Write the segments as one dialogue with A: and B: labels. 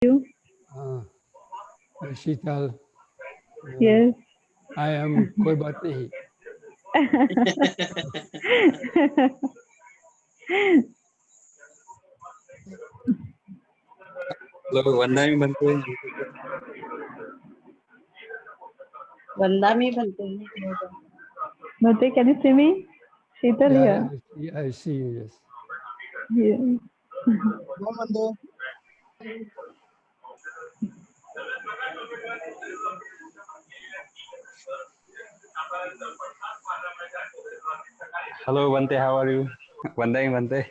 A: you?
B: Sheetal.
A: Yes.
B: I am koi baat nahi.
C: Hello, Vandami Bhante.
D: Vandami Bhante.
A: Bhante, can you see me? Sheetal here.
B: Yeah, I see you, yes.
A: Yeah.
C: Hello, Bhante. How are you? Vandami Bhante.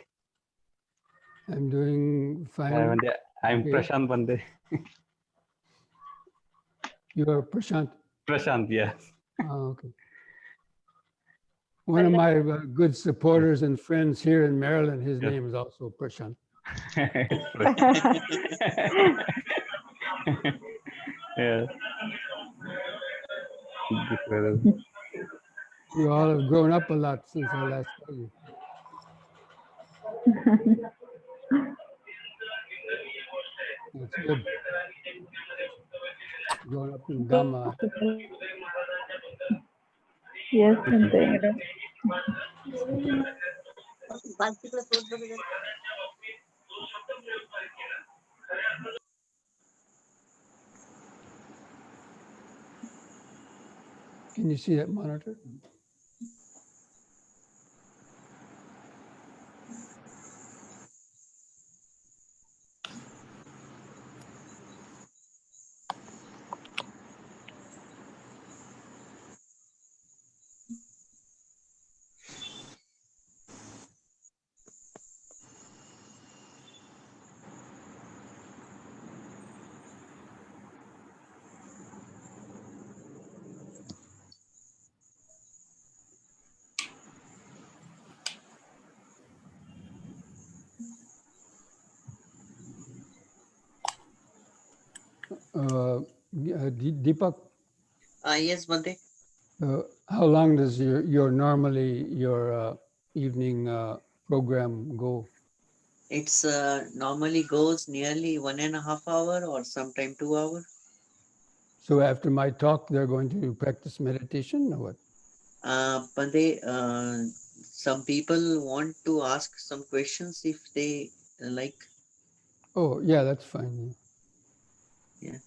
B: I'm doing fine.
C: Bhante. I'm
B: Okay.
C: Prashant Bhante.
B: You are Prashant.
C: Prashant, yes.
B: Okay. One of my good supporters and friends here in Maryland, his
C: Yes.
B: name is also Prashant.
C: Yeah.
B: You all have grown up a lot since I last saw you. That's good. Grown up in Dhamma.
A: Yes, Bhante.
B: Can you see that monitor? Deepak,
D: Yes, Bhante.
B: how long does your normally your evening program go?
D: It's normally goes nearly 1.5 hours or sometime 2 hours.
B: So after my talk, they're going to practice meditation or what?
D: Bhante, some people want to ask some questions if they like.
B: Oh, yeah, that's fine.
D: Yeah.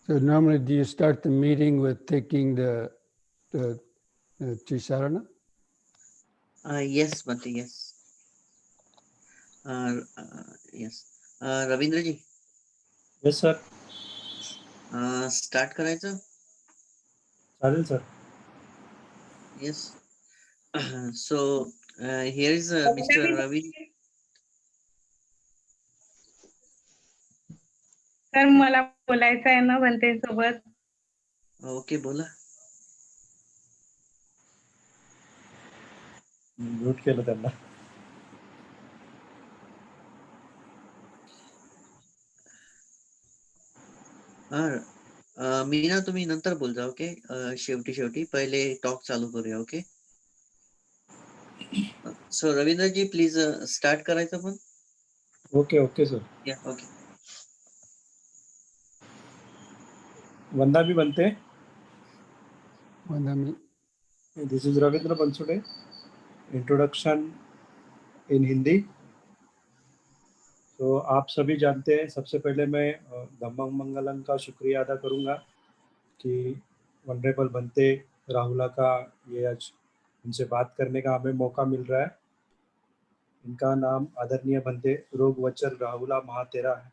B: So normally, do you start the meeting with taking the Trisarana?
D: Yes, Bhante, yes. Yes. Ravindraji.
E: Yes, sir.
D: Start करायचं?
E: चालेल sir.
D: Yes. So here is Mr. Ravi.
F: Sir मला बोलायचं आहे ना भंते सोबत.
D: Okay, बोला.
E: Mute केलं त्यांना.
D: मीना तुम्ही नंतर बोल जा. ओके, शेवटी पहिले टॉक चालू करूया. Okay. So Ravindraji please start करायचं पण.
E: Okay sir.
D: या, ओके.
E: वंदामी बनते.
B: Vandami.
E: This is Ravindra Bansude. Introduction in Hindi. तो आप सभी जानते हैं, सबसे पहले मैं धम्मं मंगलम का शुक्रिया अदा करूंगा कि वनरेबल बनते राहुला का ये आज उनसे बात करने का हमें मौका मिल रहा है. इनका नाम आदरणीय बनते योगवचर राहुला महातेरा है.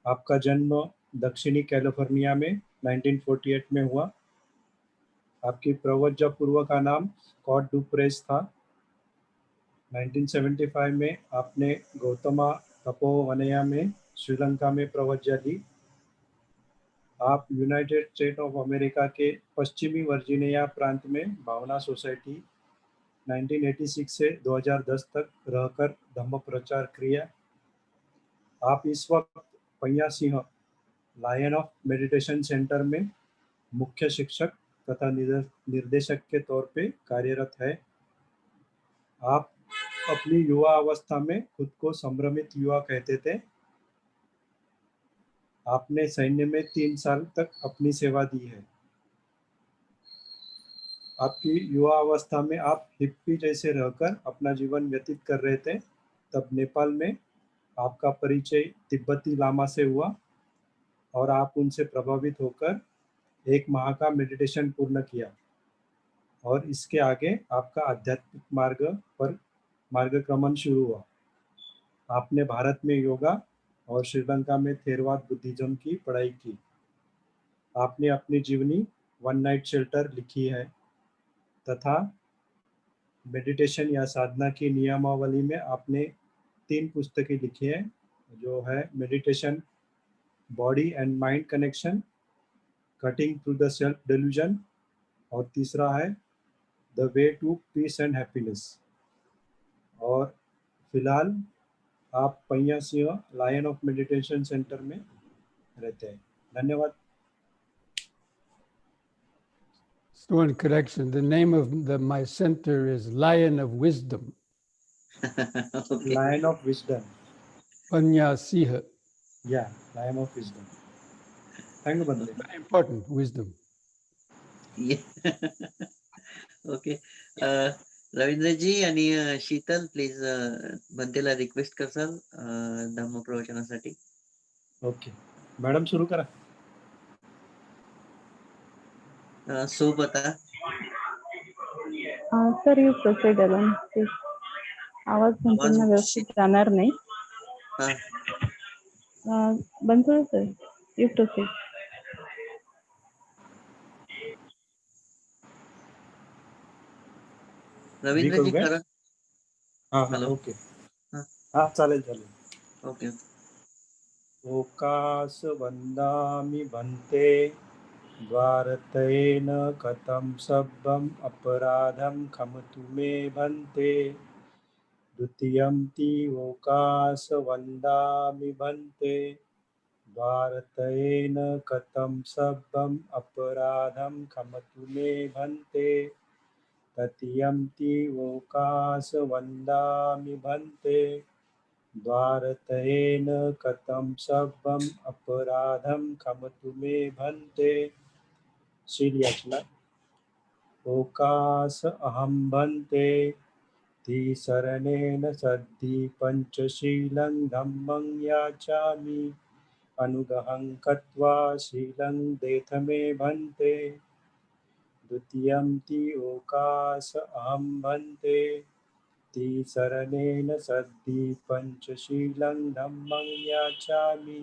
E: आपका जन्म दक्षिणी कैलिफोर्निया में 1948 में हुआ. आपकी प्रवज्जा पूर्व का नाम स्कॉट डुप्रेस था. 1975 में आपने गौतमा तपोवनया में श्रीलंका में प्रवज्जा ली. आप यूनाइटेड स्टेट ऑफ अमेरिका के पश्चिमी वर्जीनिया प्रांत में भावना सोसाइटी 1986 से 2010 तक रहकर धम्म प्रचार किया। आप इस वक्त Payya Singh lion of meditation centre में मुख्य शिक्षक तथा निर्देशक के तौर पे कार्यरत है। आप अपनी युवा अवस्था में खुद को संभ्रमित युवा कहते थे। आपने सैन्य में 3 साल तक अपनी सेवा दी है। आपकी युवा अवस्था में आप हिप्पी जैसे रहकर अपना जीवन व्यतीत कर रहे थे। तब नेपाल में आपका परिचय तिब्बती लामा से हुआ और आप उनसे प्रभावित होकर 1 माह का मेडिटेशन पूर्ण किया और इसके आगे आपका आध्यात्मिक मार्गक्रमण शुरू हुआ। आपने भारत में योगा और श्रीलंका में थेरवाद बुद्धिज्म की पढ़ाई की। आपने अपनी जीवनी वन नाइट शेल्टर लिखी है तथा मेडिटेशन या साधना की नियमावली में आपने 3 पुस्तकें लिखी हैं, जो है meditation body and mind connection, cutting through the self delusion और तीसरा है the way to peace and happiness. और फिलहाल आप Payya Singh lion of meditation centre में रहते हैं। धन्यवाद।
B: So in correction, the name of my center is Lion of Wisdom,
D: Okay.
E: Lion of Wisdom.
B: Panya Siha.
E: Yeah, Lion of Wisdom. Thank you, Bhante.
B: Very important, wisdom.
D: Yeah. Okay. Ravindra ji आणि Sheetal please भंतेला request करसाल धम्म प्रवचनासाठी.
E: Okay madam सुरू करा.
D: So बता.
A: Sir you proceed alone please. आवाज संपूर्ण व्यवस्थित जाणार नाही. Bansod sir you proceed.
D: Ravindra ji करा.
E: हा ओके. हा चालेल.
D: ओके.
E: ओकास वंदामि भन्ते द्वारतयेन कथं सब्बम् अपराधं खमतु मे भन्ते. द्वितीयंति ओकास वंदामि भन्ते द्वारतयेन कथं सब्बम् अपराधं खमतु मे भन्ते. तृतीयंति ओकास वंदामि भन्ते द्वारतयेन कथं सब्बम् अपराधं खमतु मे भन्ते. श्रीयाचना. ओकास अहं भन्ते तिसरणेन सद्धि पंचशीलं धम्मं याचामि अनुगहं कृत्वा शीलं देथ मे भन्ते. द्वितीयंति ओकास अहं भन्ते तिसरणेन सद्धि पंचशीलं धम्मं याचामि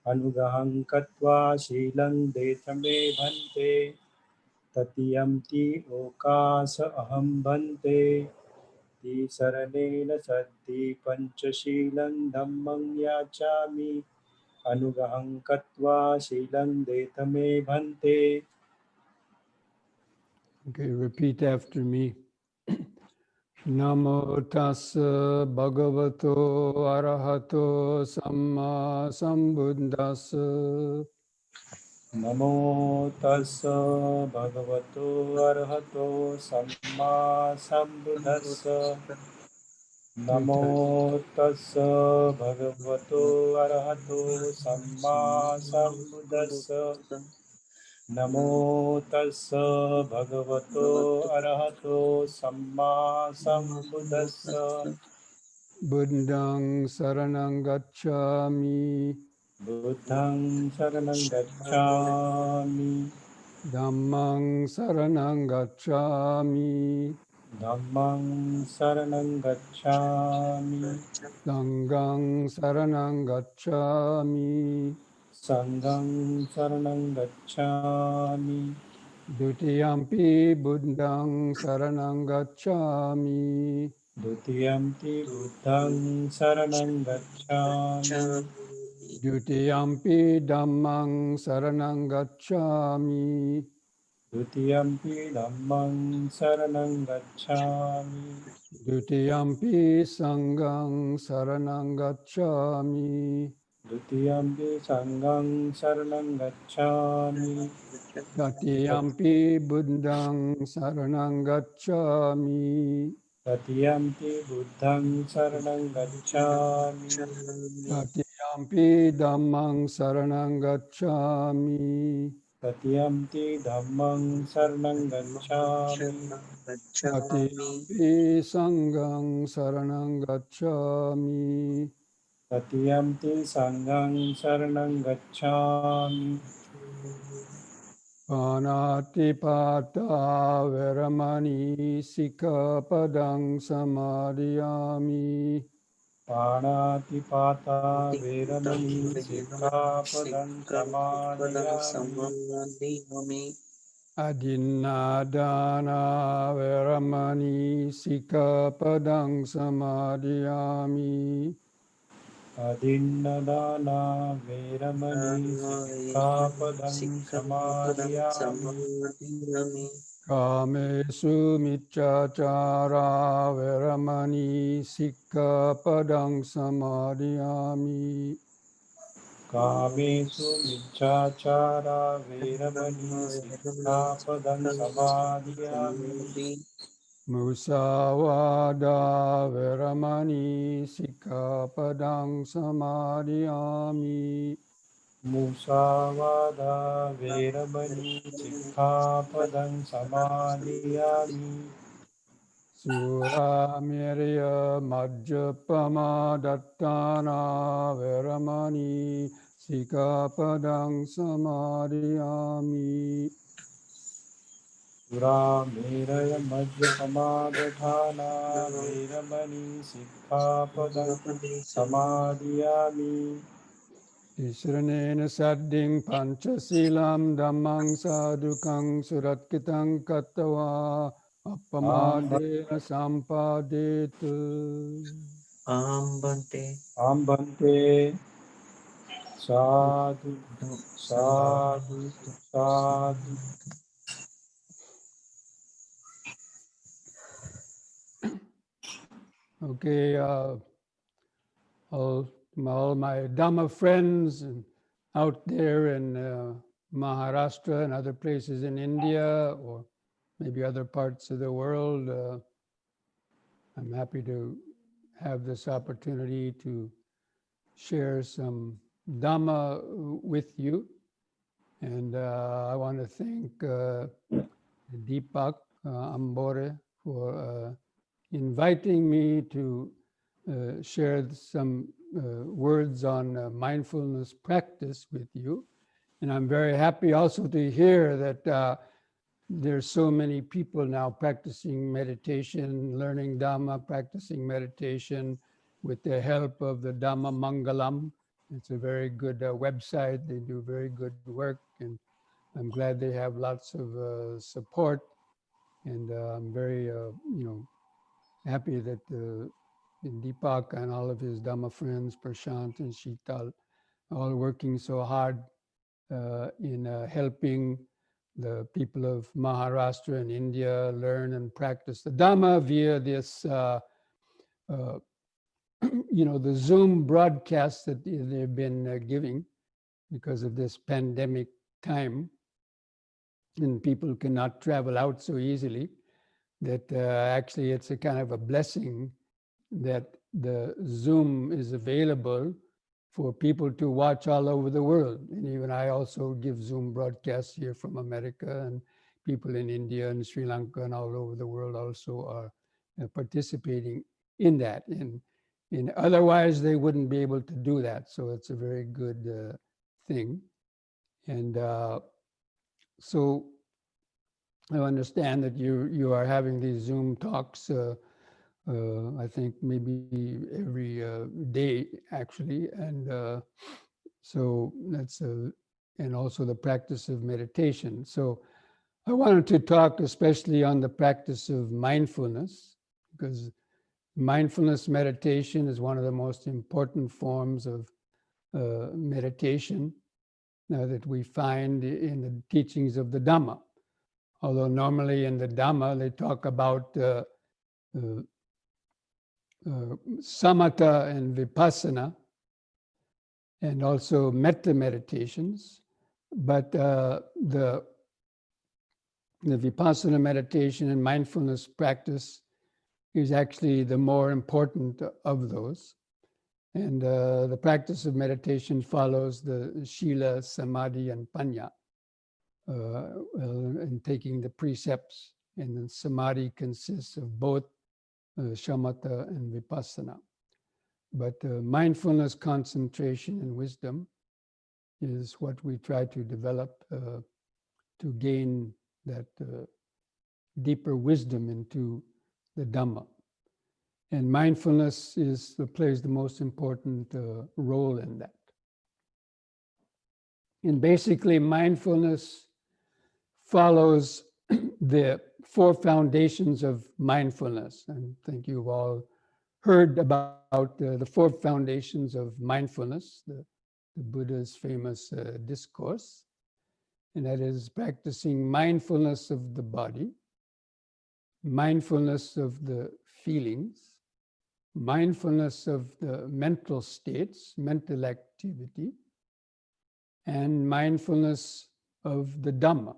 E: अनुगहं कृत्वा शीलं देथ मे भन्ते. तृतीयंति ओकास अहं भन्ते तिसरणेन सद्धि पंचशीलं धम्मं याचामि अनुगहं कृत्वा शीलं देथ मे भन्ते.
B: Okay, repeat after me. Namo tassa bhagavato arahato samma sambuddhassa.
E: नमो तस्स भगवतो अरहतो सम्मा सम्बुद्धस्स. नमो तस्स भगवतो अरहतो सम्मा सम्बुद्धस्स. नमो तस्स भगवतो अरहतो सम्मा सम्बुद्धस्स.
B: Buddhang saranang gacchami.
E: बुद्धं शरणं गच्छामि.
B: Dhammang saranang gacchami.
E: धम्मं शरणं गच्छामि.
B: Sanghang saranang gacchami.
E: संघं शरणं गच्छामि.
B: Dutiyampi buddhang saranang gacchami.
E: द्वितीयंति बुद्धं शरणं गच्छामि.
B: Dutiyampi dhammang saranang gacchami.
E: Dutiyampi dhammang saranang gacchami.
B: Dutiyampi sanghang saranang gacchami.
E: Dutiyampi sanghang saranang gacchami.
B: Tatiyampi buddhang saranang gacchami.
E: Tatiyampi buddhang saranang gacchami.
B: Tatiyampi dhammang saranang gacchami.
E: Tatiyampi dhammang saranang gacchami.
B: Tatiyampi sanghang saranang gacchami.
E: Tatiyampi sanghang saranang gacchami.
B: Panatipata veramani sikkhapadang samadhiyami.
E: Panatipata veramani sikkhapadang samadhiyami.
B: Adinadana veramani sikkhapadang samadhiyami.
E: Adinnadana veramani sikkhapadang samadhiyami.
B: Kamesu miccachara veramani sikkhapadang samadhiyami.
E: Kamesu miccachara veramani sikkhapadang samadhiyami.
B: Musawada veramani sikkhapadang samadhiyami.
E: Musavada veramani sikkhapadang samadhiyami.
B: Suramirya majjapama dattana veramani sikkhapadang samadhiyami.
E: Surameraya majjapamadhana veramani sikkhapadang samadhiyami.
B: Tisranena sadding panchasilam dhammang sadhukang suratkitang kattava appamadena sampadetu.
D: Bhante.
E: Bhante. Sadhu, sadhu, sadhu.
B: Okay, all my Dhamma friends and out there in Maharashtra and other places in India or maybe other parts of the world, I'm happy to have this opportunity to share some Dhamma with you. And I want to thank Deepak Ambore for inviting me to share some words on mindfulness practice with you. And I'm very happy also to hear that there's so many people now practicing meditation, learning Dhamma, practicing meditation with the help of the Dhamma Mangalam. It's a very good website. They do very good work, and I'm glad they have lots of support. And I'm very, happy that Deepak and all of his Dhamma friends, Prashant and Sheetal, all working so hard in helping the people of Maharashtra and India learn and practice the Dhamma via this, the Zoom broadcast that they've been giving because of this pandemic time, and people cannot travel out so easily, that actually it's a kind of a blessing that the Zoom is available for people to watch all over the world. And even I also give Zoom broadcasts here from America, and people in India and Sri Lanka and all over the world also are participating in that. And otherwise they wouldn't be able to do that. So it's a very good thing. And so I understand that you are having these Zoom talks, I think maybe every day actually. And so that's, and also the practice of meditation. So I wanted to talk especially on the practice of mindfulness, because mindfulness meditation is one of the most important forms of meditation that we find in the teachings of the Dhamma. although normally in the Dhamma they talk about samatha and vipassana, and also metta meditations. But the vipassana meditation and mindfulness practice is actually the more important of those. And the practice of meditation follows the Shila, Samadhi, and Panya, and taking the precepts. And then Samadhi consists of both shamatha and vipassana. But mindfulness, concentration, and wisdom is what we try to develop to gain that deeper wisdom into the Dhamma. And mindfulness plays the most important role in that. And basically, mindfulness follows the 4 foundations of mindfulness. I think you've all heard about the 4 foundations of mindfulness, the Buddha's famous discourse. And that is practicing mindfulness of the body, mindfulness of the feelings, mindfulness of the mental states, mental activity, and mindfulness of the Dhamma.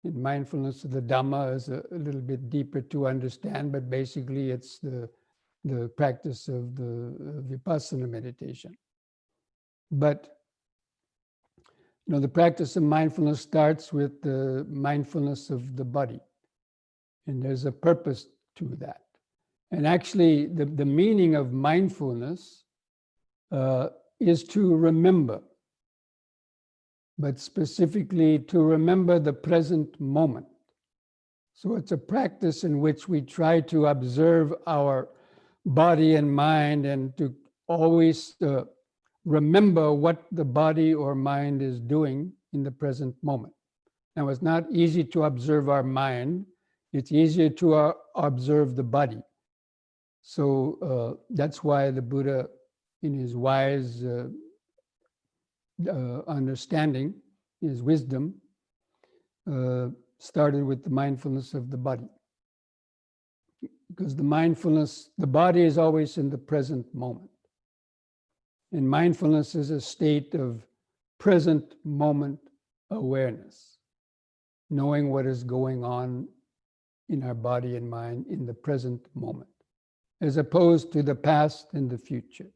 B: And mindfulness of the Dhamma is a little bit deeper to understand, but basically it's the practice of the Vipassana meditation. But the practice of mindfulness starts with the mindfulness of the body. And there's a purpose to that. And actually, the meaning of mindfulness is to remember, but specifically to remember the present moment. So it's a practice in which we try to observe our body and mind and to always remember what the body or mind is doing in the present moment. Now, it's not easy to observe our mind. It's easier to observe the body. So that's why the Buddha, in his wise understanding, his wisdom, started with the mindfulness of the body. Because the body is always in the present moment. And mindfulness is a state of present moment awareness, knowing what is going on in our body and mind in the present moment, as opposed to the past and the future.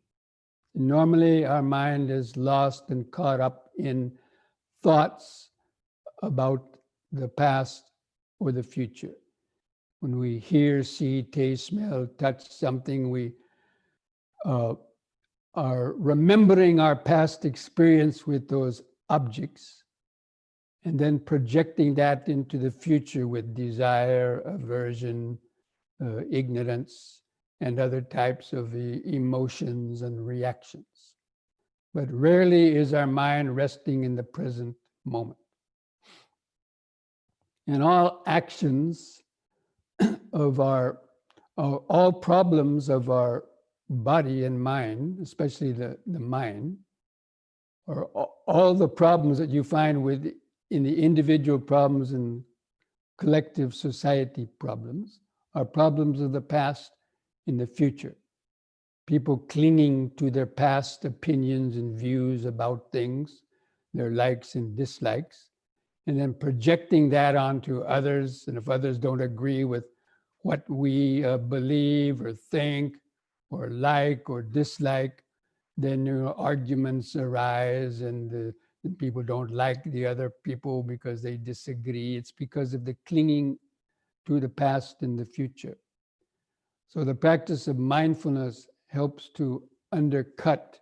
B: Normally, our mind is lost and caught up in thoughts about the past or the future. When we hear, see, taste, smell, touch something, we are remembering our past experience with those objects and then projecting that into the future with desire, aversion, ignorance, and other types of emotions and reactions. But rarely is our mind resting in the present moment. And all actions of all problems of our body and mind, especially the mind, or all the problems that you find in the individual problems and collective society problems, are problems of the past in the future. People clinging to their past opinions and views about things, their likes and dislikes, and then projecting that onto others. And if others don't agree with what we believe or think or like or dislike, then arguments arise and people don't like the other people because they disagree. It's because of the clinging to the past and the future. So the practice of mindfulness helps to undercut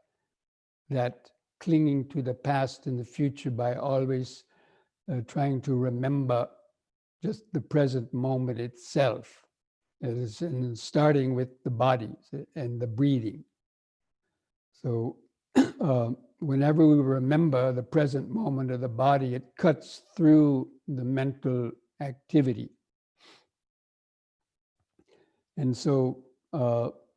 B: that clinging to the past and the future by always trying to remember just the present moment itself, and starting with the body and the breathing. So whenever we remember the present moment of the body, it cuts through the mental activity. And so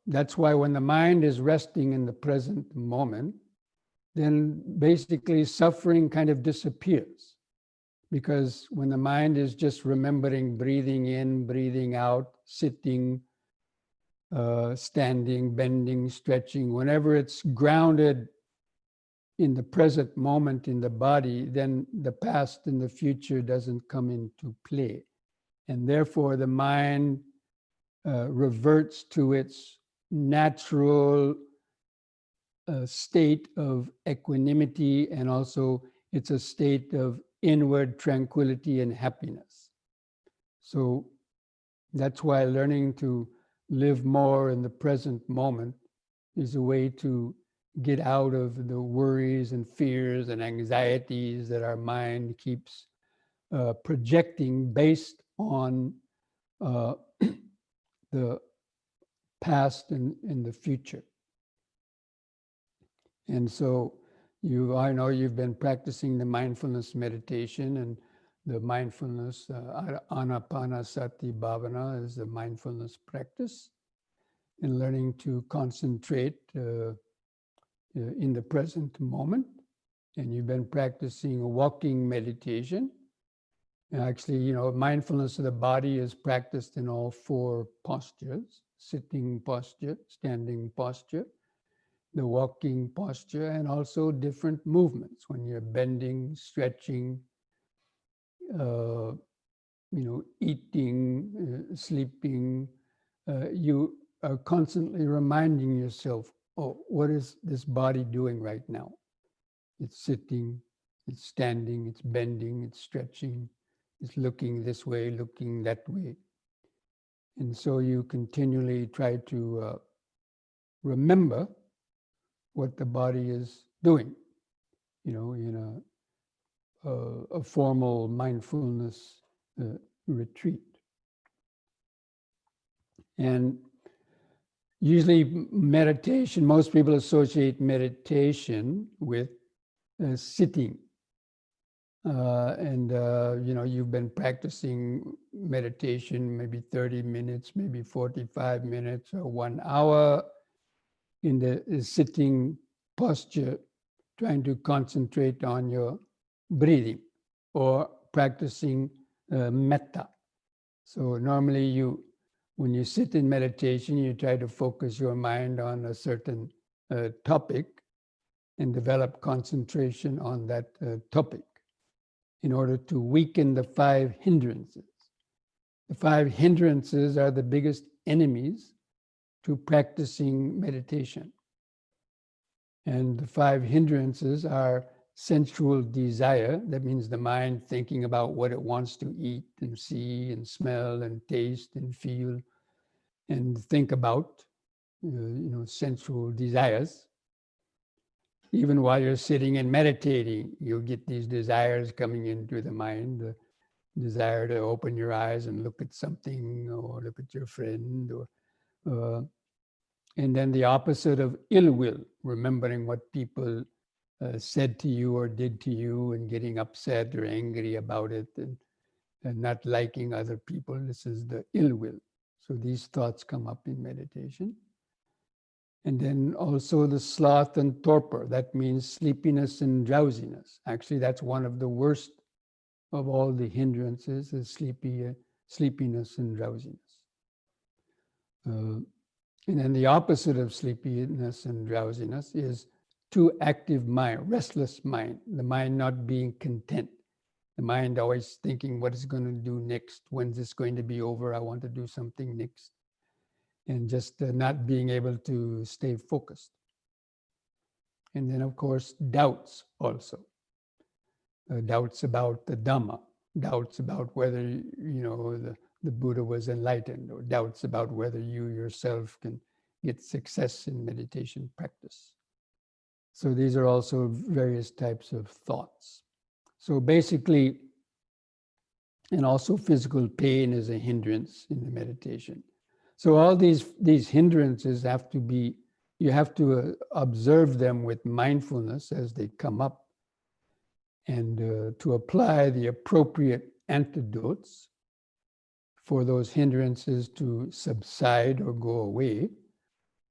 B: that's why when the mind is resting in the present moment, then basically suffering kind of disappears. because when the mind is just remembering breathing in, breathing out, sitting, standing, bending, stretching, whenever it's grounded in the present moment in the body, then the past and the future doesn't come into play. And therefore the mind reverts to its natural state of equanimity, and also it's a state of inward tranquility and happiness. So that's why learning to live more in the present moment is a way to get out of the worries and fears and anxieties that our mind keeps projecting based on the past and the future. And so I know you've been practicing the mindfulness meditation, and the mindfulness, Anapanasati Bhavana is the mindfulness practice, and learning to concentrate in the present moment. And you've been practicing a walking meditation. And actually, mindfulness of the body is practiced in all four postures: sitting posture, standing posture, the walking posture, and also different movements when you're bending, stretching, eating, sleeping. You are constantly reminding yourself, oh, what is this body doing right now? It's sitting, it's standing, it's bending, it's stretching, it's looking this way, looking that way. And so you continually try to remember what the body is doing, in a formal mindfulness retreat. And usually meditation, most people associate meditation with sitting. You've been practicing meditation maybe 30 minutes, maybe 45 minutes, or 1 hour in the sitting posture, trying to concentrate on your breathing or practicing metta. So normally when you sit in meditation, you try to focus your mind on a certain topic and develop concentration on that topic in order to weaken the 5 hindrances. The 5 hindrances are the biggest enemies to practicing meditation. And the 5 hindrances are sensual desire, that means the mind thinking about what it wants to eat and see and smell and taste and feel and think about, sensual desires. Even while you're sitting and meditating, you'll get these desires coming into the mind, the desire to open your eyes and look at something or look at your friend, and then the opposite of ill will, remembering what people said to you or did to you and getting upset or angry about it and not liking other people. This is the ill will. So these thoughts come up in meditation. And then also the sloth and torpor, that means sleepiness and drowsiness. Actually, that's one of the worst of all the hindrances, is sleepiness and drowsiness. And then the opposite of sleepiness and drowsiness is too active mind, restless mind, the mind not being content. The mind always thinking, what is it going to do next? When's this going to be over? I want to do something next. And just not being able to stay focused. And then, of course, doubts also. Doubts about the Dhamma, doubts about whether, the Buddha was enlightened, or doubts about whether you yourself can get success in meditation practice. So these are also various types of thoughts. So basically, and also physical pain is a hindrance in the meditation. So all these hindrances you have to observe them with mindfulness as they come up, and to apply the appropriate antidotes for those hindrances to subside or go away,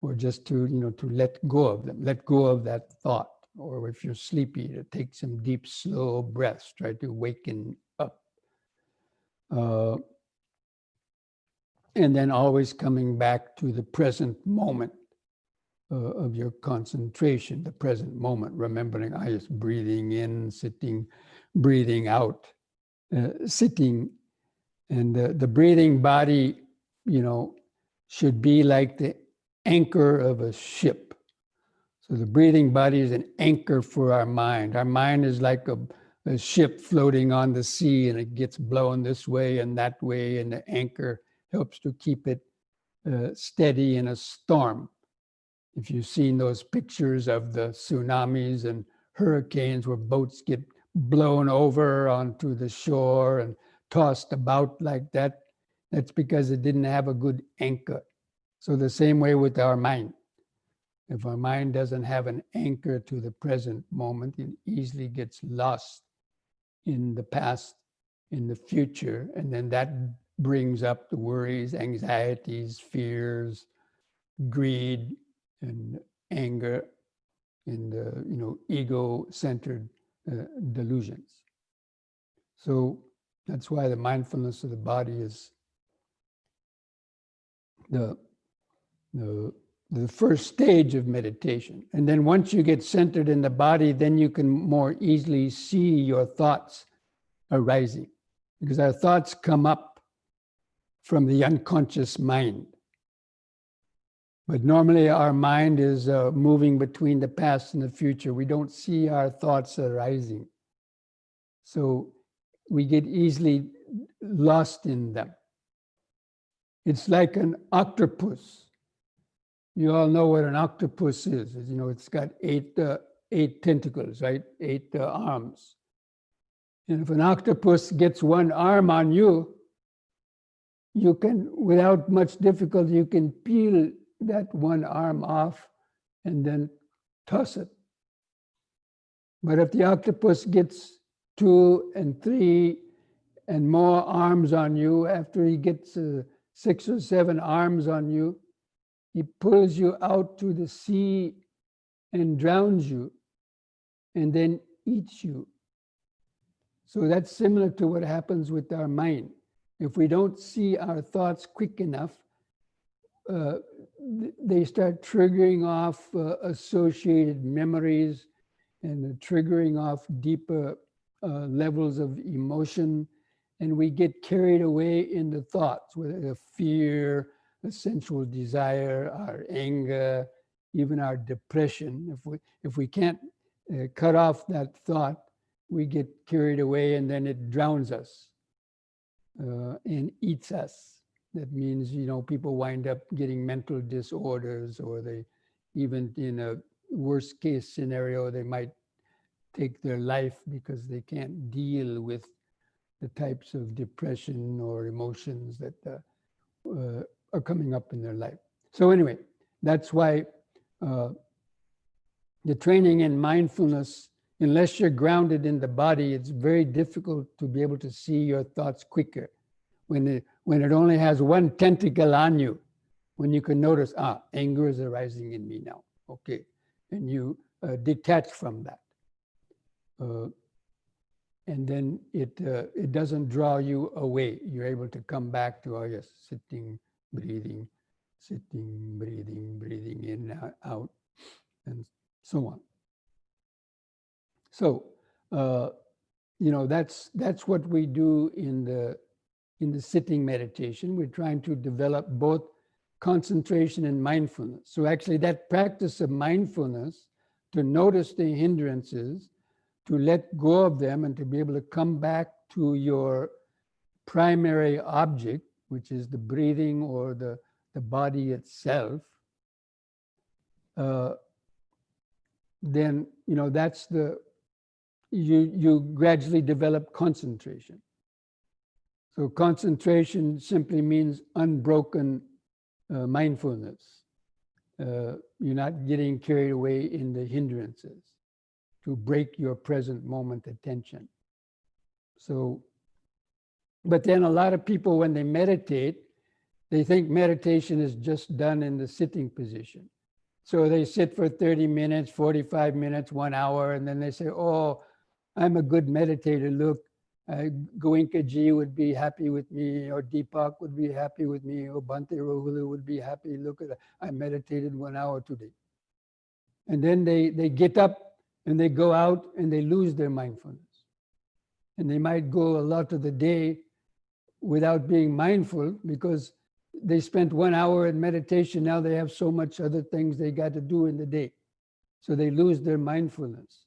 B: or just to let go of them, let go of that thought. Or if you're sleepy, to take some deep, slow breaths, try to waken And then always coming back to the present moment of your concentration, the present moment, remembering I is breathing in, sitting, breathing out, sitting. And the breathing body, should be like the anchor of a ship. So the breathing body is an anchor for our mind. Our mind is like a ship floating on the sea, and it gets blown this way and that way, and the anchor helps to keep it steady in a storm. If you've seen those pictures of the tsunamis and hurricanes where boats get blown over onto the shore and tossed about like that, that's because it didn't have a good anchor. So the same way with our mind. If our mind doesn't have an anchor to the present moment, it easily gets lost in the past, in the future, and then that brings up the worries, anxieties, fears, greed, and anger, and ego-centered delusions. So that's why the mindfulness of the body is the first stage of meditation. And then once you get centered in the body, then you can more easily see your thoughts arising, because our thoughts come up from the unconscious mind. But normally our mind is moving between the past and the future. We don't see our thoughts arising. So we get easily lost in them. It's like an octopus. You all know what an octopus is. It's got eight tentacles, right? 8 arms. And if an octopus gets one arm on you, you can, without much difficulty, you can peel that one arm off and then toss it. But if the octopus gets 2 and 3 and more arms on you, after he gets 6 or 7 arms on you, he pulls you out to the sea and drowns you and then eats you. So that's similar to what happens with our mind. If we don't see our thoughts quick enough, they start triggering off associated memories and triggering off deeper levels of emotion, and we get carried away in the thoughts, whether the fear, the sensual desire, our anger, even our depression. If we can't cut off that thought, we get carried away, and then it drowns us and eats us. That means, people wind up getting mental disorders, or they, even in a worst case scenario, they might take their life because they can't deal with the types of depression or emotions that are coming up in their life. So anyway, that's why the training in mindfulness, unless you're grounded in the body, it's very difficult to be able to see your thoughts quicker. When it only has one tentacle on you, when you can notice, anger is arising in me now, okay, and you detach from that. And then it doesn't draw you away. You're able to come back to, yes, sitting, breathing, breathing in, out, and so on. So, that's what we do in the sitting meditation. We're trying to develop both concentration and mindfulness. So actually that practice of mindfulness, to notice the hindrances, to let go of them, and to be able to come back to your primary object, which is the breathing or the body itself, then, that's you gradually develop concentration. So concentration simply means unbroken mindfulness. You're not getting carried away in the hindrances, to break your present moment attention. So, but then a lot of people, when they meditate, they think meditation is just done in the sitting position. So they sit for 30 minutes, 45 minutes, 1 hour, and then they say, oh, I'm a good meditator. Look, Goenka ji would be happy with me, or Deepak would be happy with me, or Bhante Rahula would be happy. Look at that. I meditated 1 hour today. And then they get up and they go out and they lose their mindfulness. And they might go a lot of the day without being mindful because they spent 1 hour in meditation. Now they have so much other things they got to do in the day. So they lose their mindfulness.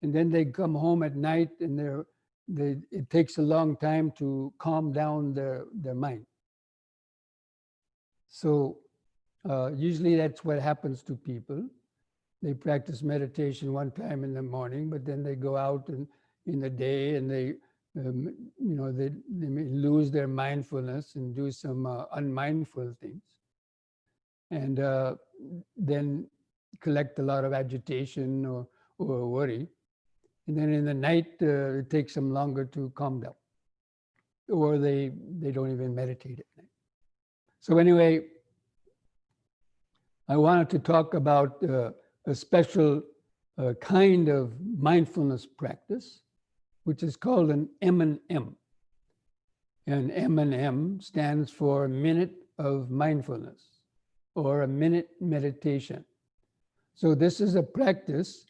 B: And then they come home at night and it takes a long time to calm down their mind. So usually that's what happens to people. They practice meditation one time in the morning, but then they go out in the day and they may lose their mindfulness and do some unmindful things. And then collect a lot of agitation or worry. And then in the night, it takes them longer to calm down. Or they don't even meditate at night. So anyway, I wanted to talk about a special kind of mindfulness practice, which is called an M&M. And M&M stands for Minute of Mindfulness, or a minute meditation. So this is a practice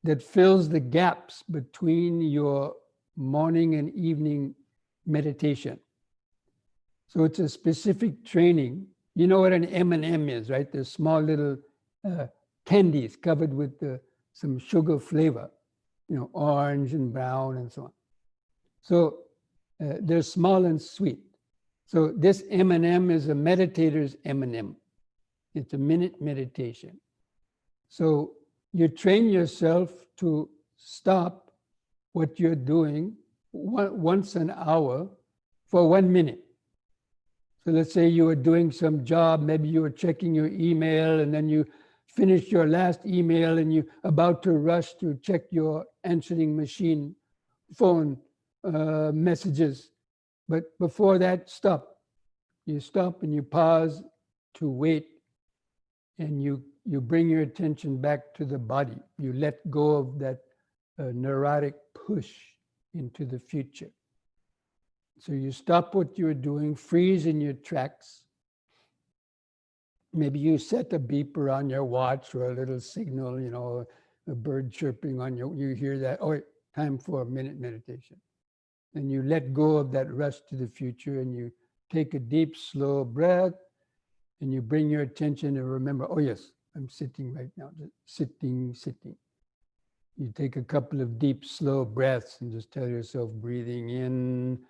B: that fills the gaps between your morning and evening meditation. So it's a specific training. You know what an M&M is, right? They're small little candies covered with some sugar flavor, orange and brown and so on. So they're small and sweet. So this M&M is a meditator's M&M. It's a minute meditation. So you train yourself to stop what you're doing once an hour for 1 minute. So let's say you were doing some job, maybe you were checking your email and then you finished your last email and you're about to rush to check your answering machine, phone messages. But before that, stop. You stop and you pause to wait, and you bring your attention back to the body. You let go of that neurotic push into the future. So you stop what you're doing, freeze in your tracks. Maybe you set a beeper on your watch or a little signal, a bird chirping on you hear that, oh, time for a minute meditation. And you let go of that rush to the future and you take a deep, slow breath and you bring your attention and remember, oh yes, I'm sitting right now, just sitting. You take a couple of deep, slow breaths and just tell yourself, breathing in,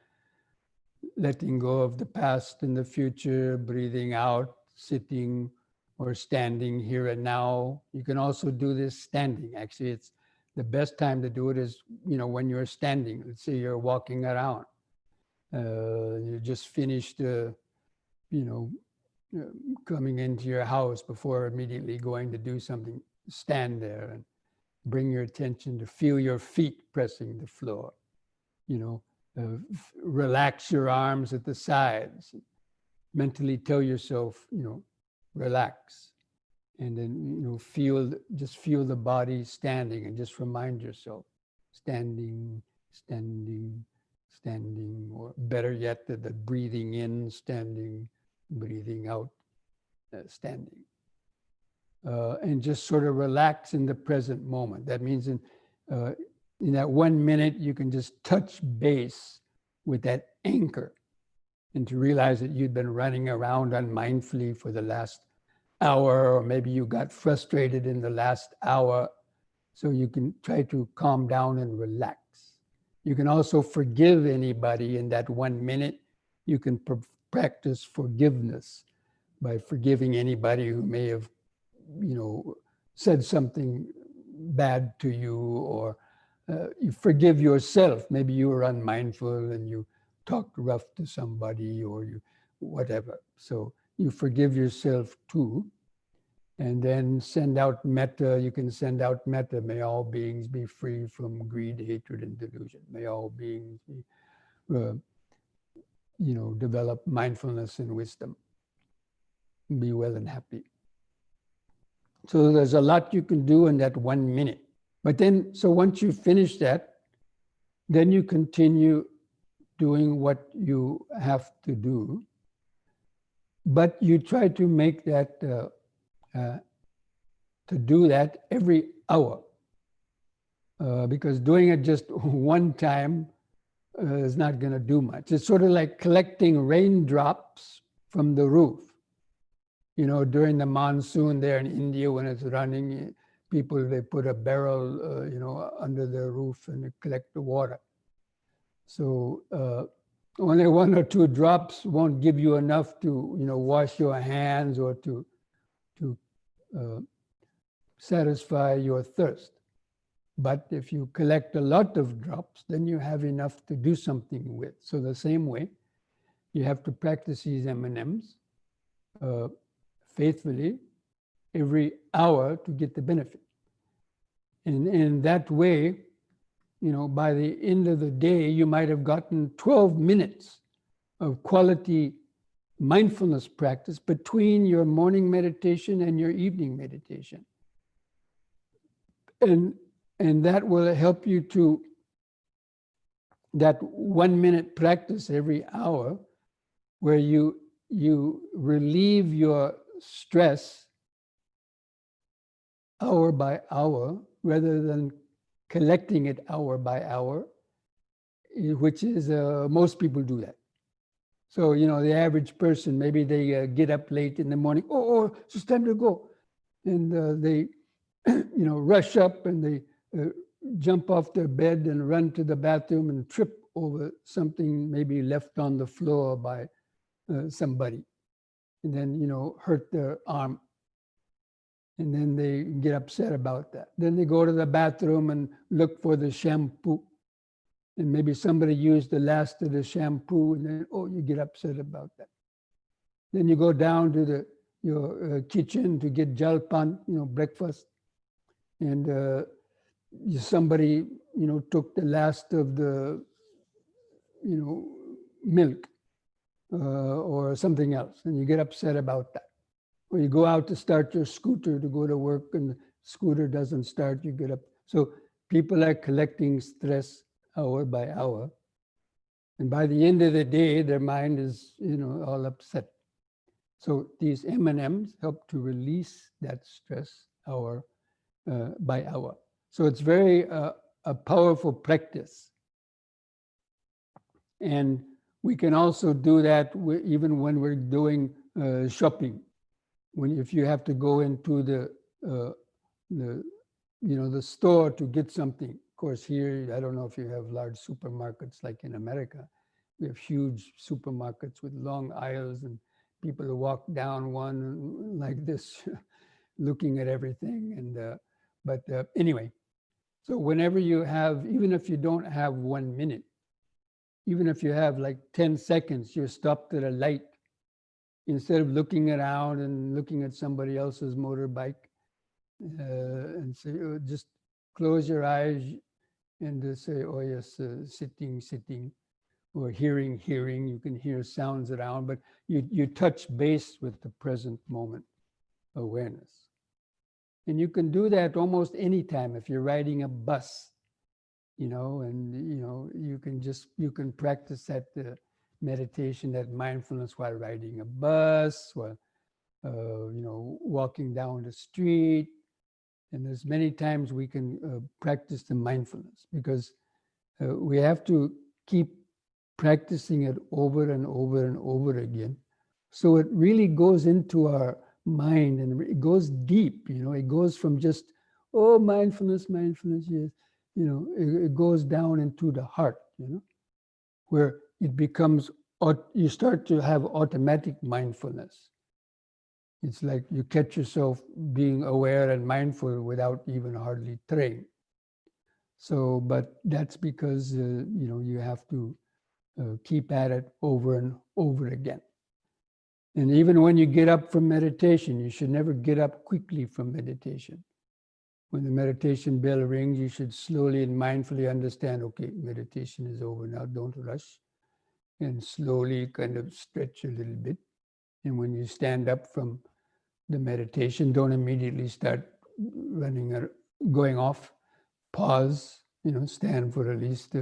B: letting go of the past and the future, breathing out, sitting or standing here and now. You can also do this standing. Actually, it's the best time to do it is, when you're standing. Let's say you're walking around. You just finished, coming into your house before immediately going to do something. Stand there and bring your attention to feel your feet pressing the floor. Relax your arms at the sides. Mentally tell yourself, relax. And then, just feel the body standing and just remind yourself, standing, or better yet, the breathing in, standing, breathing out, standing. And just sort of relax in the present moment. That means in that 1 minute, you can just touch base with that anchor and to realize that you'd been running around unmindfully for the last hour, or maybe you got frustrated in the last hour. So you can try to calm down and relax. You can also forgive anybody in that 1 minute. You can practice forgiveness by forgiving anybody who may have, said something bad to you, or you forgive yourself. Maybe you were unmindful and you talked rough to somebody or you whatever. So you forgive yourself too. And then send out metta. You can send out metta. May all beings be free from greed, hatred, and delusion. May all beings be, develop mindfulness and wisdom. Be well and happy. So there's a lot you can do in that 1 minute. But then, so once you finish that, then you continue doing what you have to do, but you try to make that, to do that every hour. Because doing it just one time is not going to do much. It's sort of like collecting raindrops from the roof. You know, during the monsoon there in India, when it's running, people, they put a barrel, you know, under their roof and they collect the water. So only 1 or 2 drops won't give you enough to, you know, wash your hands or to satisfy your thirst. But if you collect a lot of drops, then you have enough to do something with. So the same way, you have to practice these M&Ms faithfully every hour to get the benefit. And in that way, you know, by the end of the day, you might have gotten 12 minutes of quality mindfulness practice between your morning meditation and your evening meditation. And that will help you to, that 1 minute practice every hour, where you relieve your stress hour by hour, rather than collecting it hour by hour, which is, most people do that. So, you know, the average person, maybe they get up late in the morning, oh, it's time to go. And they, you know, rush up and they jump off their bed and run to the bathroom and trip over something maybe left on the floor by somebody. And then, you know, hurt their arm. And then they get upset about that. Then they go to the bathroom and look for the shampoo. And maybe somebody used the last of the shampoo, and then, oh, you get upset about that. Then you go down to your kitchen to get jalpan, you know, breakfast. And somebody, you know, took the last of the, you know, milk or something else, and you get upset about that. Or you go out to start your scooter to go to work and the scooter doesn't start, you get up. So people are collecting stress hour by hour. And by the end of the day, their mind is, you know, all upset. So these M&Ms help to release that stress hour by hour. So it's very a powerful practice. And we can also do that even when we're doing shopping. If you have to go into the store to get something. Of course, here, I don't know if you have large supermarkets like in America. We have huge supermarkets with long aisles and people who walk down one like this, looking at everything. And but anyway, so whenever you have, even if you don't have 1 minute, even if you have like 10 seconds, you're stopped at a light. Instead of looking around and looking at somebody else's motorbike, and say, oh, just close your eyes and say, oh yes, sitting, or hearing, you can hear sounds around, but you touch base with the present moment awareness. And you can do that almost any time. If you're riding a bus, you know, and you know, you can practice that meditation, that mindfulness while riding a bus, while you know, walking down the street. And there's many times we can practice the mindfulness, because we have to keep practicing it over and over and over again. So it really goes into our mind and it goes deep, you know, it goes from just, oh, mindfulness, yes, you know, it goes down into the heart, you know, where it becomes, you start to have automatic mindfulness. It's like you catch yourself being aware and mindful without even hardly trying. So, but that's because, you know, you have to keep at it over and over again. And even when you get up from meditation, you should never get up quickly from meditation. When the meditation bell rings, you should slowly and mindfully understand, okay, meditation is over now, don't rush. And slowly kind of stretch a little bit. And when you stand up from the meditation, don't immediately start running or going off. Pause, you know, stand for at least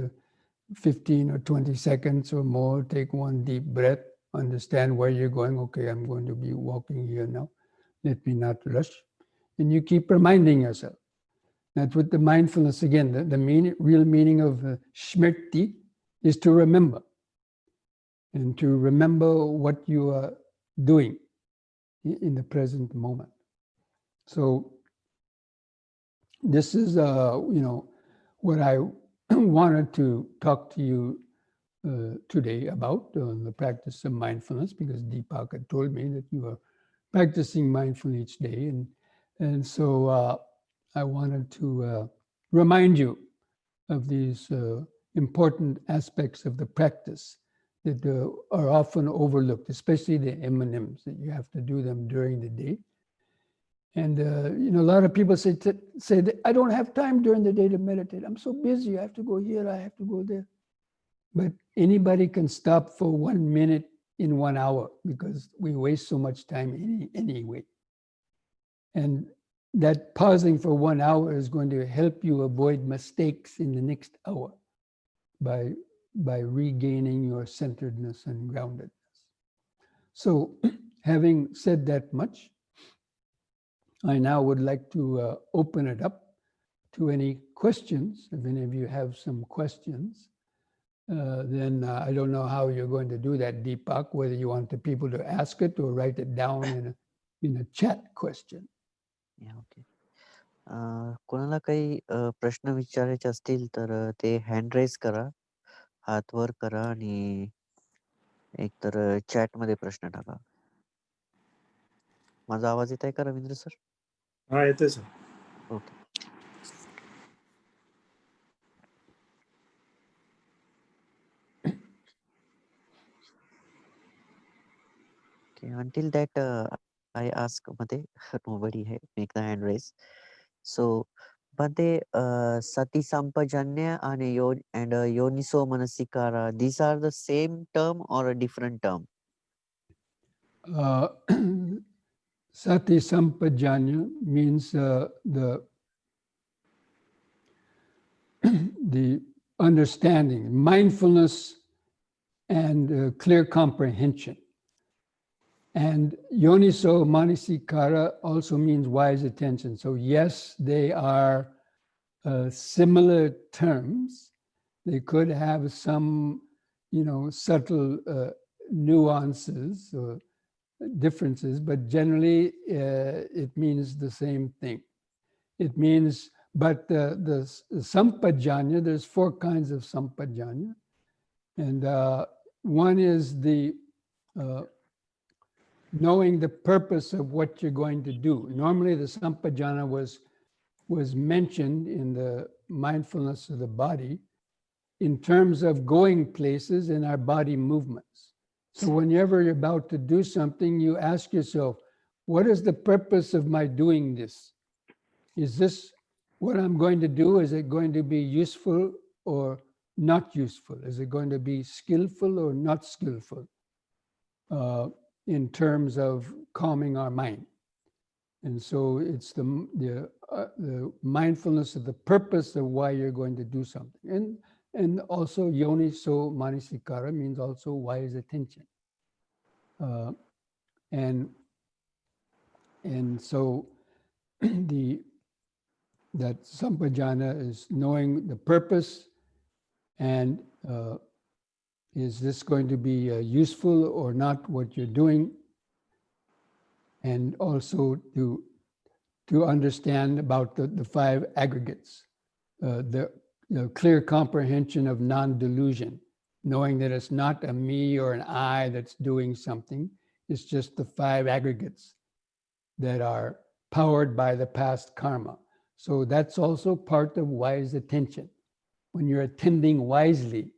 B: 15 or 20 seconds or more, take one deep breath, understand where you're going. Okay, I'm going to be walking here now. Let me not rush. And you keep reminding yourself. That's what the mindfulness, again, the real meaning of smriti is to remember. And to remember what you are doing in the present moment. So this is, what I wanted to talk to you today about the practice of mindfulness, because Deepak had told me that you are practicing mindfulness each day. And so I wanted to remind you of these important aspects of the practice that are often overlooked, especially the M&Ms, that you have to do them during the day. And a lot of people say that I don't have time during the day to meditate. I'm so busy. I have to go here. I have to go there. But anybody can stop for 1 minute in 1 hour, because we waste so much time anyway. And that pausing for 1 hour is going to help you avoid mistakes in the next hour by regaining your centeredness and groundedness. So having said that much, I now would like to open it up to any questions. If any of you have some questions, then I don't know how you're going to do that, Deepak, whether you want the people to ask it or write it down in a chat question.
D: Yeah, okay. कोणाला काही प्रश्न विचारायचे असतील तर ते hand raise करा, हात वर करा आणि एकतर चॅट मध्ये प्रश्न टाका. माझा आवाज येत आहे का रवींद्र सर?
E: हा, येते sir.
D: Okay. Okay, until that I ask Bhante, nobody make the hand raise. So Bhante, Sati Sampajanya and Yoniso Manasikara, these are the same term or a different term?
B: Sati Sampajanya means the understanding, mindfulness, and clear comprehension. And Yoniso Manasikara also means wise attention. So yes, they are similar terms. They could have some, subtle nuances or differences, but generally it means the same thing. It means, but the sampajanya, there's 4 kinds of sampajanya. And one is the knowing the purpose of what you're going to do. Normally the sampajana was mentioned in the mindfulness of the body in terms of going places in our body movements. So whenever you're about to do something, you ask yourself, what is the purpose of my doing this? Is this what I'm going to do? Is it going to be useful or not useful? Is it going to be skillful or not skillful in terms of calming our mind? And so it's the mindfulness of the purpose of why you're going to do something. And also Yoniso Manasikara means also wise attention. And so that sampajana is knowing the purpose and is this going to be useful or not what you're doing, and also to understand about the 5 aggregates, the clear comprehension of non-delusion, knowing that it's not a me or an I that's doing something, it's just the 5 aggregates that are powered by the past karma. So that's also part of wise attention. When you're attending wisely,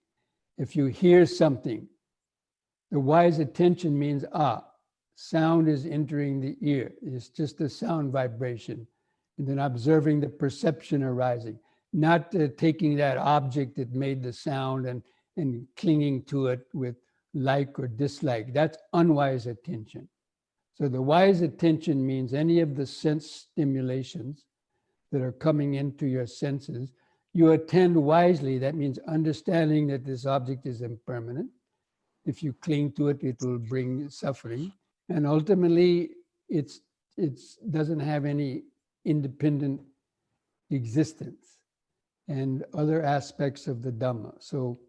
B: if you hear something, the wise attention means, sound is entering the ear. It's just a sound vibration. And then observing the perception arising, not taking that object that made the sound and clinging to it with like or dislike. That's unwise attention. So the wise attention means any of the sense stimulations that are coming into your senses, you attend wisely. That means understanding that this object is impermanent. If you cling to it, it will bring suffering. And ultimately, it doesn't have any independent existence and other aspects of the Dhamma. So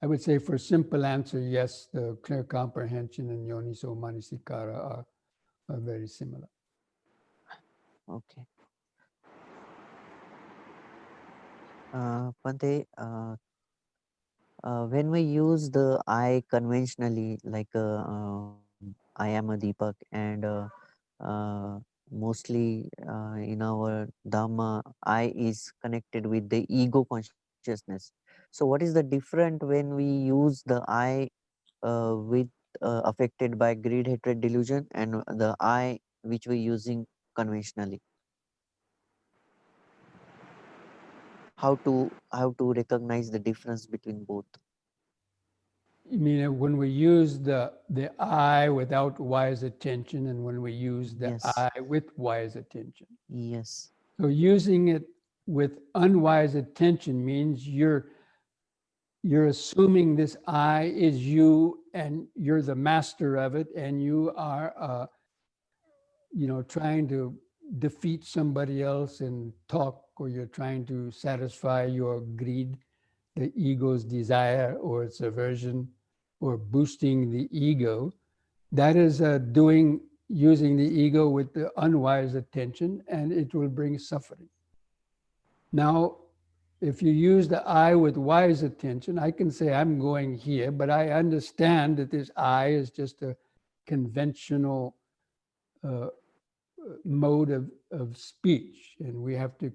B: I would say for a simple answer, yes, the clear comprehension and yoniso manasikara are very similar.
D: Okay. Bhante, when we use the I conventionally, like I am a Deepak, and mostly in our Dhamma, I is connected with the ego consciousness. So, what is the different when we use the I with affected by greed, hatred, delusion, and the I which we using conventionally? How to recognize the difference between both?
B: You mean when we use the I without wise attention and when we use the
D: Yes.
B: I with wise attention?
D: Yes.
B: So using it with unwise attention means you're assuming this I is you and you're the master of it, and you are trying to defeat somebody else and talk, or you're trying to satisfy your greed, the ego's desire or its aversion, or boosting the ego. That is using the ego with the unwise attention, and it will bring suffering. Now, if you use the I with wise attention, I can say I'm going here, but I understand that this I is just a conventional mode of speech, and we have to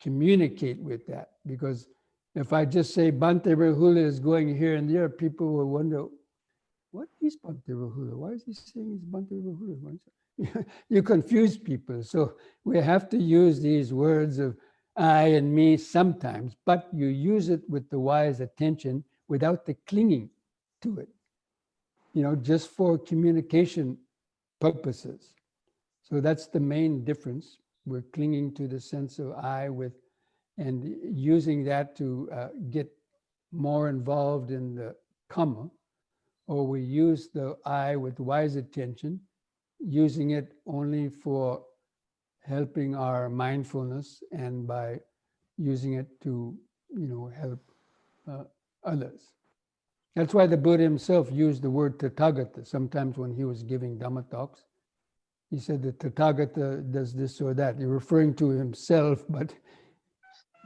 B: communicate with that. Because if I just say Bhante Rahula is going here and there, people will wonder, what is Bhante Rahula? Why is he saying it's Bhante Rahula? You confuse people. So we have to use these words of I and me sometimes, but you use it with the wise attention without the clinging to it, just for communication purposes. So that's the main difference. We're clinging to the sense of I and using that to get more involved in the karma, or we use the I with wise attention, using it only for helping our mindfulness and by using it to, help others. That's why the Buddha himself used the word Tathagata. Sometimes when he was giving Dhamma talks, he said that Tathagata does this or that. You're referring to himself, but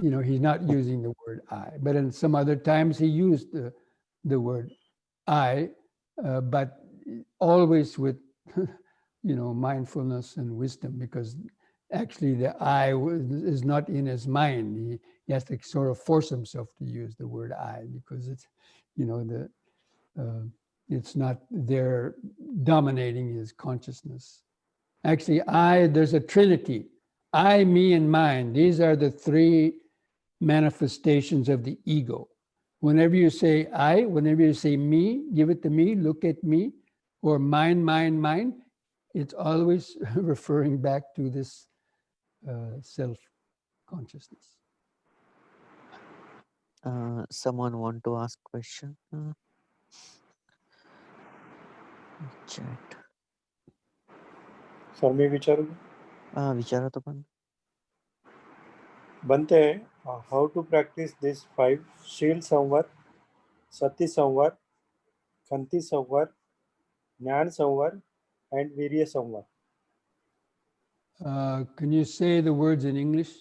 B: he's not using the word I. But in some other times he used the word I, but always with mindfulness and wisdom, because actually the I is not in his mind. He has to sort of force himself to use the word I, because it's it's not there dominating his consciousness. Actually, there's a trinity. I, me, and mine. These are the three manifestations of the ego. Whenever you say I, whenever you say me, give it to me, look at me, or mine, mine, mine, it's always referring back to this self-consciousness.
D: Someone want to ask question? Chat.
E: Sir मी विचारू
D: विचारा तो पण.
E: Bhante, how to practice these 5 शील संवर, सती संवर, खंती संवर, ज्ञान संवर, and वीर्य संवर?
B: Can you say the words in English?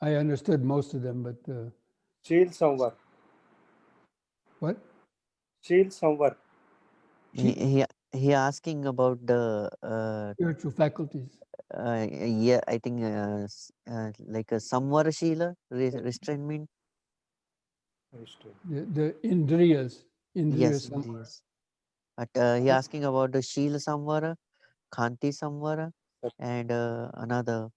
B: I understood most of them, but
E: शील संवर.
B: what?
E: शील संवर.
D: He asking about the
B: Spiritual faculties.
D: yeah, I think like a samvara shila, restraint.
B: The indriyas.
D: Yes,
B: Samvara.
D: yes. But he asking about the shila samvara, khanti samvara, and another.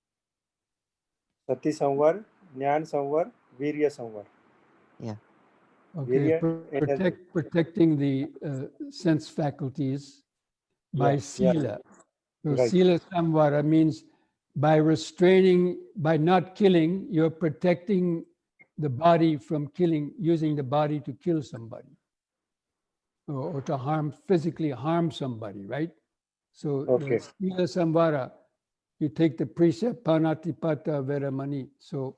E: सती संवर, ज्ञान संवर, वीर्य संवर.
D: Yeah.
B: Okay, protecting the sense faculties by sila. So
E: Right.
B: sila samvara means by restraining, by not killing, you're protecting the body from using the body to kill somebody or to physically harm somebody, right? So
E: Okay.
B: the Sila Samvara, you take the precept Panatipata Veramani. So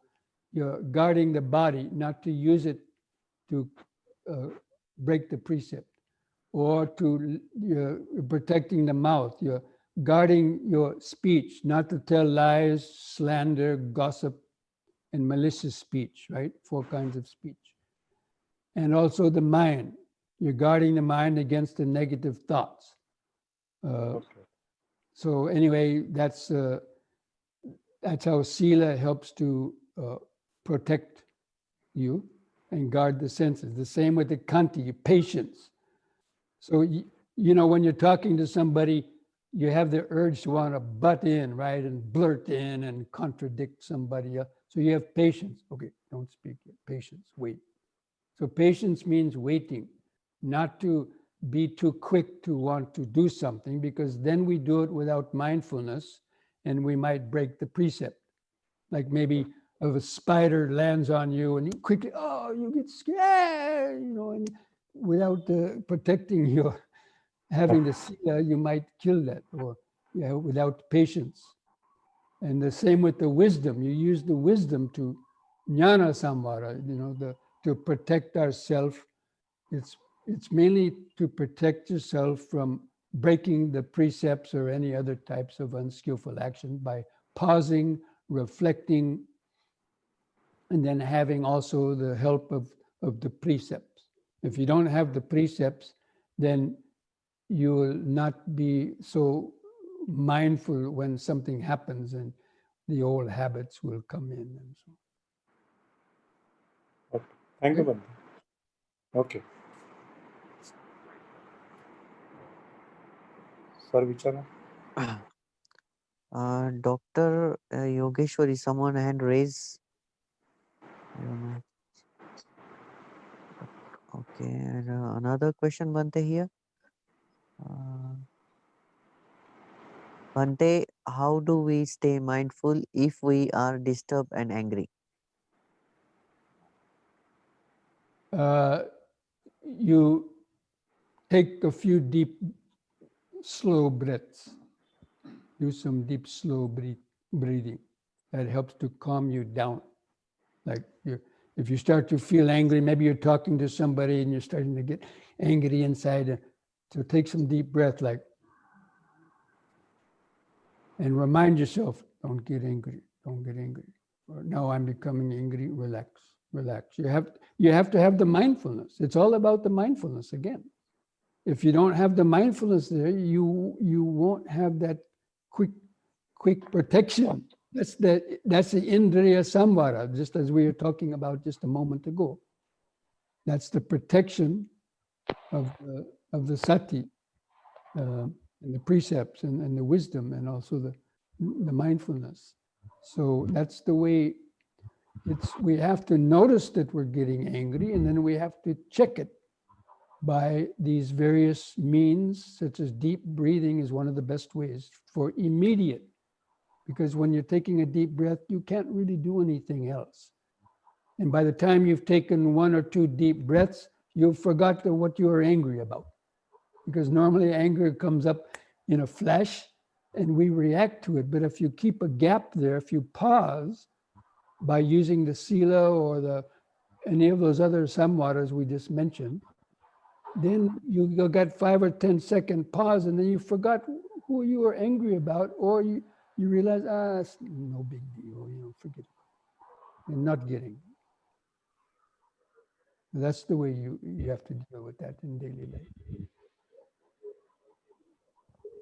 B: you're guarding the body, not to use it to break the precept, or you're protecting the mouth. You're guarding your speech, not to tell lies, slander, gossip, and malicious speech, right? 4 kinds of speech. And also the mind. You're guarding the mind against the negative thoughts.
E: Okay.
B: So anyway, that's how Sila helps to protect you and guard the senses. The same with the Kanti, patience. So, you know, when you're talking to somebody, you have the urge to want to butt in, right? And blurt in and contradict somebody else. So you have patience. Okay, don't speak yet. Patience, wait. So patience means waiting, not to be too quick to want to do something, because then we do it without mindfulness and we might break the precept. Like maybe if a spider lands on you and you quickly, oh, you get scared, you know, and without protecting your, having the sila, you might kill that, or without patience. And the same with the wisdom. You use the wisdom to jnana samvara, you know, to protect ourselves. It's mainly to protect yourself from breaking the precepts or any other types of unskillful action by pausing, reflecting, and then having also the help of the precepts. If you don't have the precepts, then you will not be so mindful when something happens, and the old habits will come in and so on.
E: Okay. Thank you,
B: Okay.
E: Bhante. Okay. Sir, Vichara.
D: Dr. Yogeshwari, someone hand raise. I don't know. Okay, and another question, Bhante, here. Bhante, how do we stay mindful if we are disturbed and angry?
B: You take a few deep, slow breaths. Do some deep, slow breathing. That helps to calm you down. Like if you start to feel angry, maybe you're talking to somebody and you're starting to get angry inside. So take some deep breath, like, and remind yourself, don't get angry, don't get angry. Or now I'm becoming angry, relax, relax. You have to have the mindfulness. It's all about the mindfulness again. If you don't have the mindfulness there, you won't have that quick protection. That's the Indriya Samvara, just as we were talking about just a moment ago. That's the protection of the sati, and the precepts and the wisdom, and also the mindfulness. So that's the way we have to notice that we're getting angry, and then we have to check it by these various means, such as deep breathing is one of the best ways for immediate. Because when you're taking a deep breath, you can't really do anything else. And by the time you've taken 1 or 2 deep breaths, you've forgotten what you are angry about. Because normally anger comes up in a flash and we react to it. But if you keep a gap there, if you pause by using the sila or any of those other samvaras we just mentioned, then you'll get 5 or 10 second pause, and then you forgot who you were angry about, or you realize, it's no big deal, forget it. You're not getting. That's the way you have to deal with that in daily life.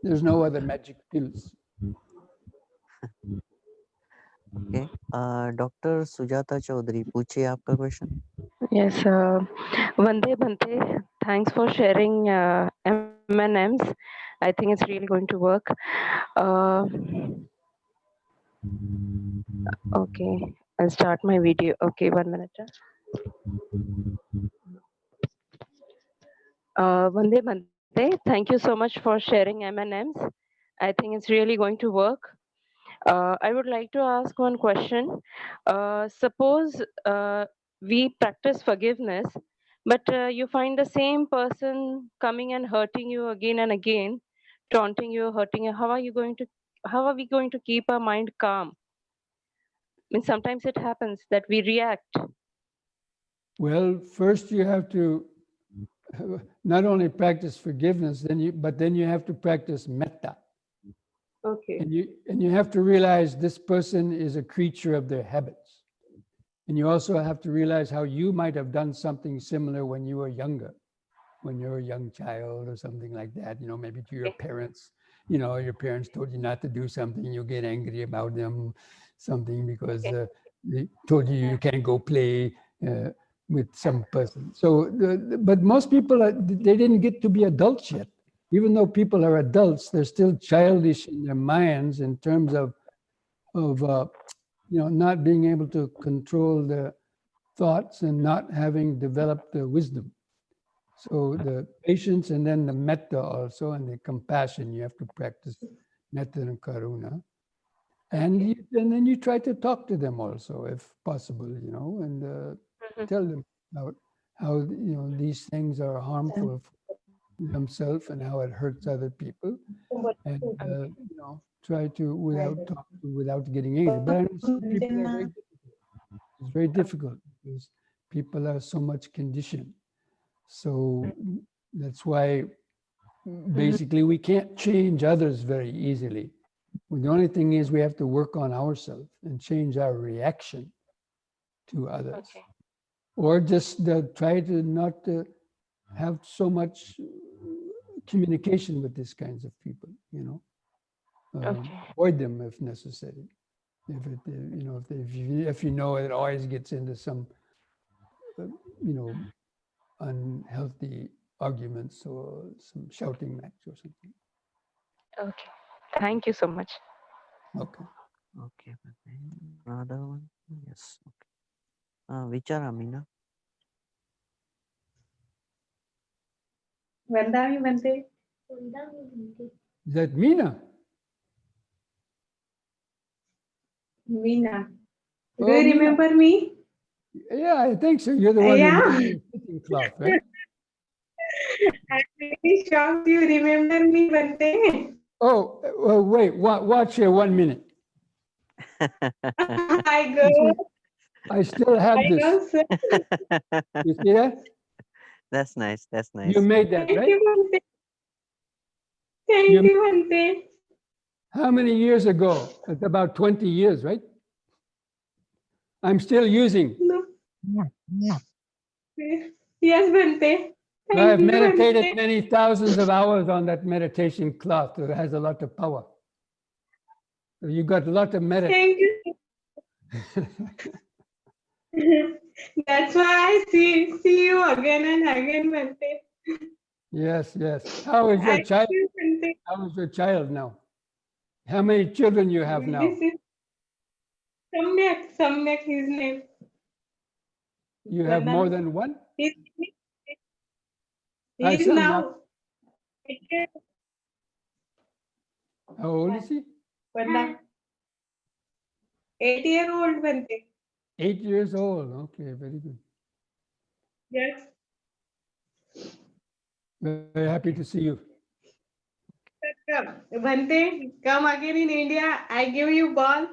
B: There's no other magic pills.
D: Okay. Dr. Sujata Chaudhary, पूछिए आपका question.
G: Yes, Vande Bhante, thanks for sharing M&Ms. I think it's really going to work. Okay, I'll start my video. Okay, 1 minute. Vande Bhante, thank you so much for sharing M&Ms. I think it's really going to work. I would like to ask one question. Suppose we practice forgiveness, but you find the same person coming and hurting you again and again, taunting you, hurting you. How are we going to keep our mind calm? I mean, sometimes it happens that we react.
B: Well, first you have to not only practice forgiveness, but then you have to practice metta.
G: Okay.
B: And you have to realize this person is a creature of their habits. And you also have to realize how you might have done something similar when you were younger, when you were a young child or something like that, maybe to your parents. Your parents told you not to do something, you get angry about them, something because they told you can't go play with some person. So, but most people, they didn't get to be adults yet. Even though people are adults, they're still childish in their minds in terms of not being able to control their thoughts and not having developed the wisdom. So the patience and then the metta also, and the compassion, you have to practice metta and karuna. And then you try to talk to them also, if possible, and tell them about how these things are harmful for themselves and how it hurts other people, and try to without getting angry. But I know some people are very difficult. It's very difficult because people are so much conditioned. So that's why basically we can't change others very easily. The only thing is we have to work on ourselves and change our reaction to others.
G: Okay.
B: Or just try to not have so much communication with these kinds of people, avoid them if necessary. If you know it always gets into some, unhealthy arguments or some shouting match or something.
G: Okay. Thank you so much.
B: Okay.
D: Okay. Another one. Yes. Okay. Vichara, Meena.
F: Vandami Bhante.
B: Is that Meena?
F: Meena. Do
B: Oh,
F: you
B: Meena.
F: remember me?
B: Yeah, I think so. You're the one
F: Yeah.
B: who made the sitting cloth, right?
F: I'm really shocked you remember me, Bhante.
B: Oh, well, wait, watch here 1 minute.
F: I go.
B: I still have
F: I
B: this.
F: go, sir.
B: You see that?
D: That's nice. That's nice.
B: You made that,
F: Thank
B: right?
F: you, Bhante. Thank
B: You-
F: you, Bhante.
B: How many years ago? It's about 20 years, right? I'm still using.
F: No. Yes, Bhante.
B: I
F: Thank
B: have
F: you,
B: meditated
F: Bhante.
B: many thousands of hours on that meditation cloth. It has a lot of power. So you got a lot of
F: Thank you. That's why I see you again and again, Bhante.
B: Yes, yes. How is your child?
F: Bhante.
B: How is your child now? How many children you have now?
F: This is Samyak, his name.
B: You have more than one?
F: He
B: I
F: is
B: saw
F: now.
B: How old is he?
F: 8-year-old Bhante.
B: 8 years old. Okay, very good.
F: Yes.
B: Very happy to see you.
F: Bhante, come again in India. I give you ball.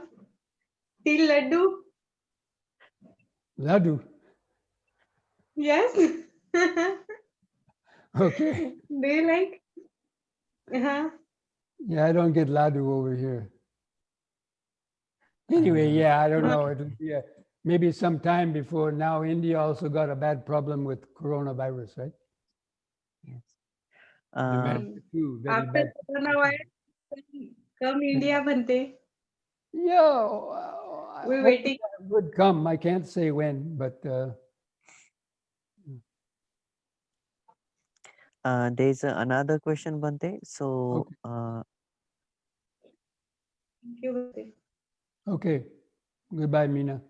F: Till laddu.
B: Laddu.
F: Yes.
B: Okay.
F: Do you like? Uh-huh.
B: Yeah, I don't get laddu over here. Anyway, yeah, I don't know. It'll be maybe some time before now. India also got a bad problem with coronavirus, right?
D: Yes.
B: America too, very
F: After
B: bad.
F: coronavirus, come India, Bhante.
B: Yeah,
F: We're
B: hopefully
F: waiting.
B: it would come. I can't say when, but
D: There's another question, Bhante. So,
B: okay.
F: Thank you, Bhante.
B: Okay. Goodbye, Meena.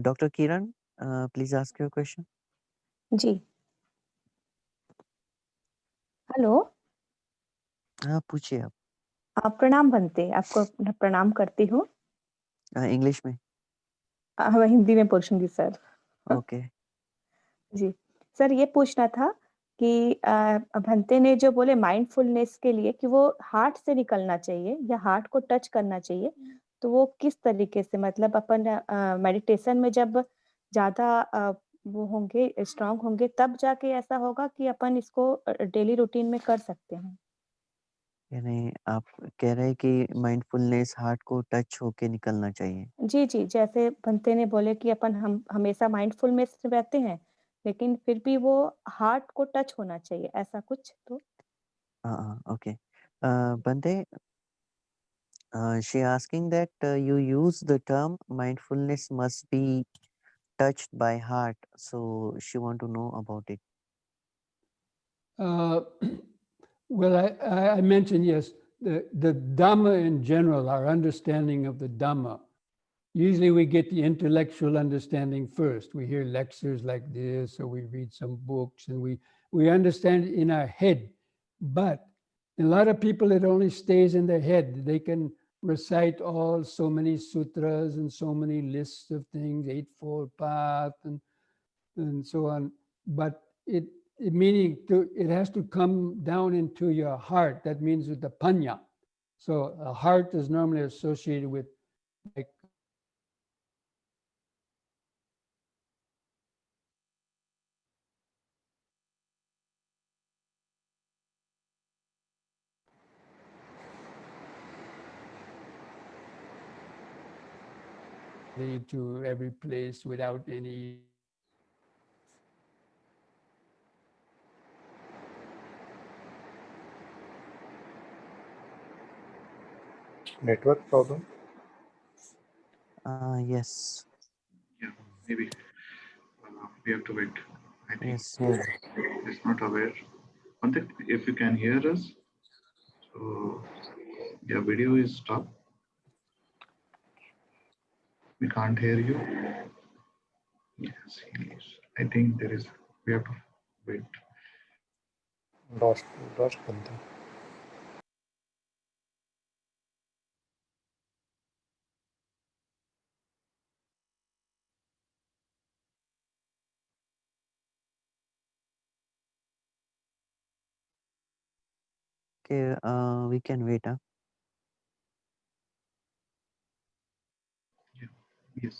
D: Dr. Kiran, please ask your question.
H: जी hello
D: पूछिए आप
H: आप प्रणाम बनते आपको प्रणाम करती हूँ
D: इंग्लिश में
H: मैं हिंदी में पूछूंगी सर।
D: ओके।
H: जी, सर ये पूछना था कि भंते ने जो बोले माइंडफुलनेस के लिए कि वो हार्ट से निकलना चाहिए या हार्ट को टच करना चाहिए, तो वो किस तरीके से मतलब अपन मेडिटेशन में जब ज़्यादा वो होंगे स्ट्रॉन्ग होंगे तब जाके ऐसा होगा कि अपन इसको डेली रूटीन में कर सकते हैं?
D: यानी आप कह रहे हैं कि माइंडफुलनेस हार्ट को टच होके निकलना चाहिए।
H: जी, जी, जैसे भंते ने बोले कि अपन हम हमेशा माइंडफुलनेस में रहते हैं, लेकिन फिर भी वो हार्ट को टच होना चाहिए, ऐसा कुछ तो?
D: हाँ, okay. Bhante, she asking that you use the term mindfulness must be touched by heart, so she want to know about it.
B: Well, I mentioned, yes, the Dhamma in general, our understanding of the Dhamma. Usually we get the intellectual understanding first. We hear lectures like this, or we read some books, and we understand it in our head. But a lot of people, it only stays in their head. They can recite all so many sutras and so many lists of things, Eightfold Path, and so on. But it has to come down into your heart. That means with the panya. So a heart is normally associated with like lead to every place without any
E: Network problem?
D: Yes.
I: Yeah, maybe we have to wait. I think
D: Yes.
I: it's not aware. Bhante, if you can hear us, so your video is stopped. We can't hear you. Yes, he is. I think there is. We have to wait.
E: Lost Bhante.
D: Okay, we can wait.
I: Yeah. Yes.